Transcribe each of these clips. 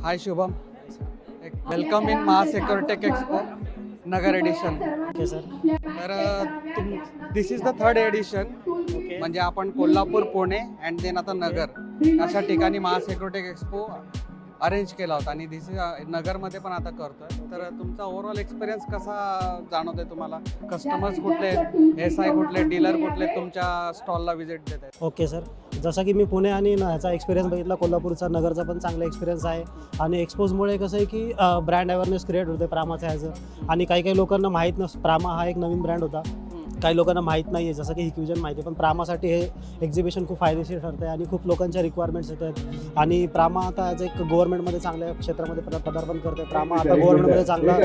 High Shubham, welcome in Mahasecuritech expo Nagar edition. Okay sir. तर this is the third edition. Okay. म्हणजे आपण Kolhapur, Pune and then आता नगर अशा ठिकाणी महासेक्युरिटेक एक्सपो अरेंज केला होता आणि दिस इज नगरमध्ये पण आता करतोय. तर तुमचा ओव्हरऑल एक्सपिरियन्स कसा जाणवतोय तुम्हाला? कस्टमर्स कुठले, SI कुठले, डीलर कुठले तुमच्या स्टॉलला व्हिजिट देत आहेत? Okay sir. जसं की मी पुणे आणि ह्याचा एक्सपिरियन्स बघितला, कोल्हापूरचा, नगरचा पण चांगला एक्सपिरियन्स आहे. आणि एक्सपोजमुळे कसं आहे की ब्रँड अवेअरनेस क्रिएट होते प्रामाचं ह्याचं. आणि काही काही लोकांना माहीत नसतं, प्रामा हा एक नवीन ब्रँड होता, काही लोकांना माहीत नाही आहे, जसं की हिक्विजन माहिती आहे. पण प्रामासाठी हे एक्झिबिशन खूप फायदेशीर ठरतं आहे आणि खूप लोकांच्या रिक्वायरमेंट्स येतात. आणि प्रामा आता ॲज एक गव्हर्नमेंटमध्ये चांगल्या क्षेत्रामध्ये पदार्पण करते. प्रामा आता गव्हर्नमेंटमध्ये चांगला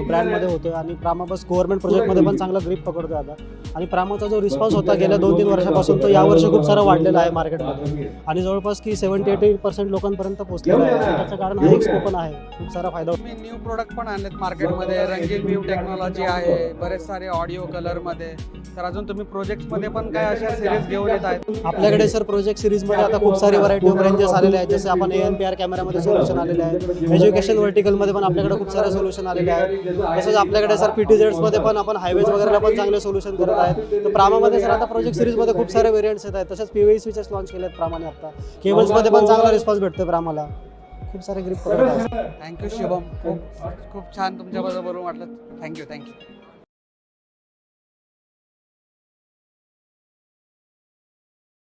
ब्रँडमध्ये होतं आणि प्रामा बस गव्हर्नमेंट प्रोजेक्टमध्ये पण चांगला ग्रीप पकडतो आता. आणि प्रामाचा जो रिस्पॉन्स होता गेल्या 2-3 वर्षापासून, तो यावर्षी खूप सारा वाढलेला आहे मार्केटमध्ये. आणि जवळपास की 70-80% लोकांपर्यंत पोहोचलेला आहे. त्याचं कारण हा एक्सपो पण आहे, खूप सारा फायदा होतो. तुम्ही न्यू प्रोडक्ट पण आणलेत मार्केटमध्ये, रंगीन व्ह्यू टेक्नॉलॉजी आहे, बरेच सारे ऑडिओ कलरमध्ये. तर अजून तुम्ही प्रोजेक्ट्समध्ये पण काय अशा सिरीज घेऊन येत आहेत? आपल्याकडे सर प्रोजेक्ट सिरीजमध्ये आता खूप सारी व्हरायटी ऑफ रेंजेस आलेले आहेत. जसे आपण ANPR कॅमेरामध्ये सोल्युशन आलेले आहेत. एज्युकेशन व्हर्टिकलमध्ये पण आपल्याकडे खूप सारे सोल्युशन आलेले आहेत. तसंच आपल्याकडे सर PTZमध्ये पण आपण हायवेज वगैरेला पण चांगले सोल्युशन करत आहेत. तर प्रामामध्ये सर आता प्रोजेक्ट सिरीजमध्ये खूप सारे व्हेरियंट्स येत आहेत. तसेच PVE स्विचेस लॉन्च केले आहेत प्रामाने आता. केबल्समध्ये पण चांगला रिस्पॉन्स भेटतो प्रामाला. खूप सारे ग्रिप. थँक्यू शुभम, खूप छान तुमच्याबरोबर वाटलं. थँक्यू.